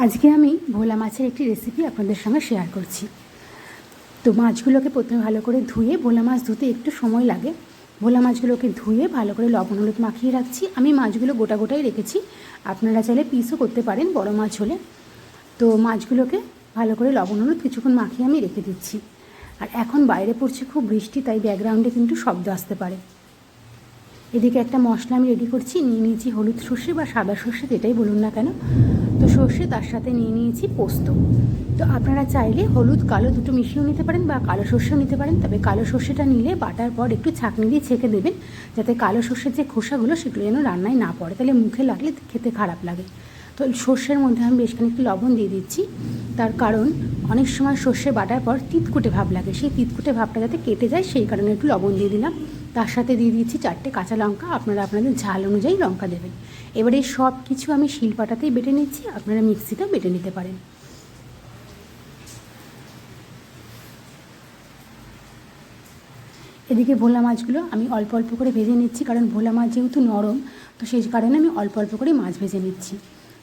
আজকে আমি ভোলা মাছের একটি রেসিপি আপনাদের সঙ্গে শেয়ার করছি। তো মাছগুলোকে প্রথমে ভালো করে ধুয়ে, ভোলা মাছ ধুতে একটু সময় লাগে, ভোলা মাছগুলোকে ধুয়ে ভালো করে লবণ হলুদ মাখিয়ে রাখছি। আমি মাছগুলো গোটা গোটাই রেখেছি, আপনারা চাইলে পিসও করতে পারেন বড় মাছ হলে। তো মাছগুলোকে ভালো করে লবণ হলুদ কিছুক্ষণ মাখিয়ে আমি রেখে দিচ্ছি। আর এখন বাইরে পড়ছে খুব বৃষ্টি, তাই ব্যাকগ্রাউন্ডে কিন্তু শব্দ আসতে পারে। এদিকে একটা মশলা আমি রেডি করছি। নিয়ে নিয়েছি হলুদ সর্ষে বা সাদা সর্ষে, যেটাই বলুন না কেন। তো সর্ষে, তার সাথে নিয়ে নিয়েছি পোস্ত। তো আপনারা চাইলে হলুদ কালো দুটো মিশিয়েও নিতে পারেন বা কালো সর্ষেও নিতে পারেন। তবে কালো সর্ষেটা নিলে বাটার পর একটু ছাঁকনি দিয়ে ছেঁকে দেবেন, যাতে কালো সর্ষের যে খোসাগুলো সেগুলো যেন রান্নায় না পড়ে, তাহলে মুখে লাগলে খেতে খারাপ লাগে। তো সর্ষের মধ্যে আমি বেশ খানিকটা লবণ দিয়ে দিচ্ছি, তার কারণ অনেক সময় সর্ষে বাটার পর তিতকুটে ভাব লাগে, সেই তিতকুটে ভাবটা যাতে কেটে যায় সেই কারণে একটু লবণ দিয়ে দিলাম। তার সাথে দিয়ে দিচ্ছি 4টে কাঁচা লঙ্কা, আপনারা আপনাদের ঝাল অনুযায়ী লঙ্কা দেবেন। এবারে সব কিছু আমি শিলপাটাতেই বেটে নিচ্ছি, আপনারা মিক্সিতেও বেটে নিতে পারেন। এদিকে ভোলা মাছগুলো আমি অল্প অল্প করে ভেজে নিচ্ছি, কারণ ভোলা মাছ যেহেতু নরম, তো সেই কারণে আমি অল্প অল্প করে মাছ ভেজে নিচ্ছি।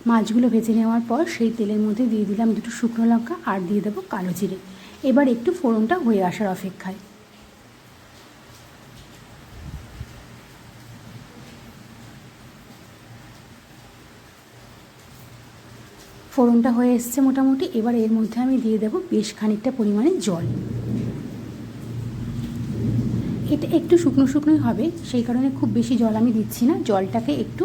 মাছগুলো ভেজে নেওয়ার পর সেই তেলের মধ্যে দিয়ে দিলাম 2টো শুকনো লঙ্কা আর দিয়ে দেবো কালো জিরে। এবার একটু ফোড়নটা হয়ে আসার অপেক্ষায়। ফোড়নটা হয়ে এসছে মোটামুটি। এবার এর মধ্যে আমি দিয়ে দেবো বেশ খানিকটা পরিমাণে জল। এটা একটু শুকনো শুকনোই হবে, সেই কারণে খুব বেশি জল আমি দিচ্ছি না। জলটাকে একটু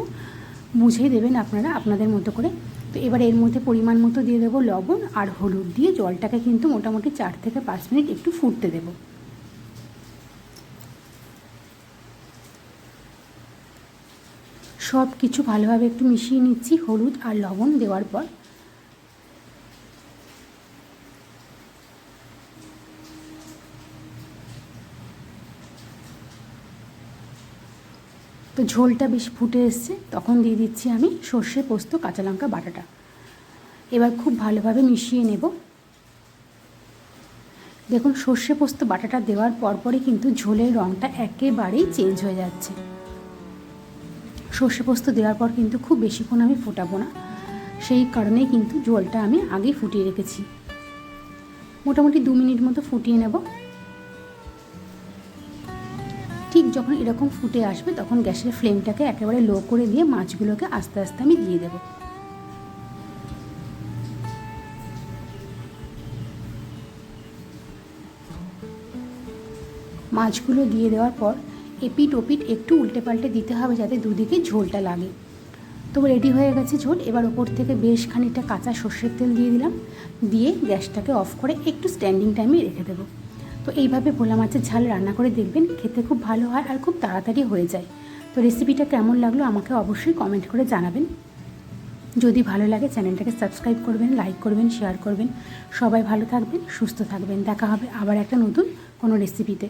বুঝে দেবেন আপনারা আপনাদের মতো করে। তো এবার এর মধ্যে পরিমাণ মতো দিয়ে দেবো লবণ আর হলুদ দিয়ে জলটাকে কিন্তু মোটামুটি 4 থেকে 5 মিনিট একটু ফুটতে দেবো। সব কিছু ভালোভাবে একটু মিশিয়ে নিচ্ছি হলুদ আর লবণ দেওয়ার পর। তো ঝোলটা বেশ ফুটে এসছে, তখন দিয়ে দিচ্ছি আমি সর্ষে পোস্ত কাঁচা লঙ্কা বাটাটা। এবার খুব ভালোভাবে মিশিয়ে নেব। দেখুন সর্ষে পোস্ত বাটাটা দেওয়ার পরপরই কিন্তু ঝোলের রঙটা একেবারেই চেঞ্জ হয়ে যাচ্ছে। সর্ষে পোস্ত দেওয়ার পর কিন্তু খুব বেশিক্ষণ আমি ফোটাবো না, সেই কারণেই কিন্তু ঝোলটা আমি আগেই ফুটিয়ে রেখেছি। মোটামুটি 2 মিনিট মতো ফুটিয়ে নেব। ঠিক যখন এরকম ফুটে আসবে তখন গ্যাসের ফ্লেমটাকে একেবারে লো করে দিয়ে মাছগুলোকে আস্তে আস্তে আমি দিয়ে দেব। মাছগুলো দিয়ে দেওয়ার পর এপিট ওপিট একটু উল্টে পাল্টে দিতে হবে, যাতে দুদিকে ঝোলটা লাগে। তো রেডি হয়ে গেছে ঝোল। এবার ওপর থেকে বেশ খানিকটা কাঁচা সর্ষের তেল দিয়ে দিলাম, দিয়ে গ্যাসটাকে অফ করে একটু স্ট্যান্ডিং টাইমে রেখে দেবো। তো এইভাবে ভোলা মাছের ঝাল রান্না করে দেখবেন, খেতে খুব ভালো হয় আর খুব তাড়াতাড়ি হয়ে যায়। তো রেসিপিটা কেমন লাগলো আমাকে অবশ্যই কমেন্ট করে জানাবেন। যদি ভালো লাগে চ্যানেলটাকে সাবস্ক্রাইব করবেন, লাইক করবেন, শেয়ার করবেন। সবাই ভালো থাকবেন, সুস্থ থাকবেন। দেখা হবে আবার একটা নতুন কোনো রেসিপিতে।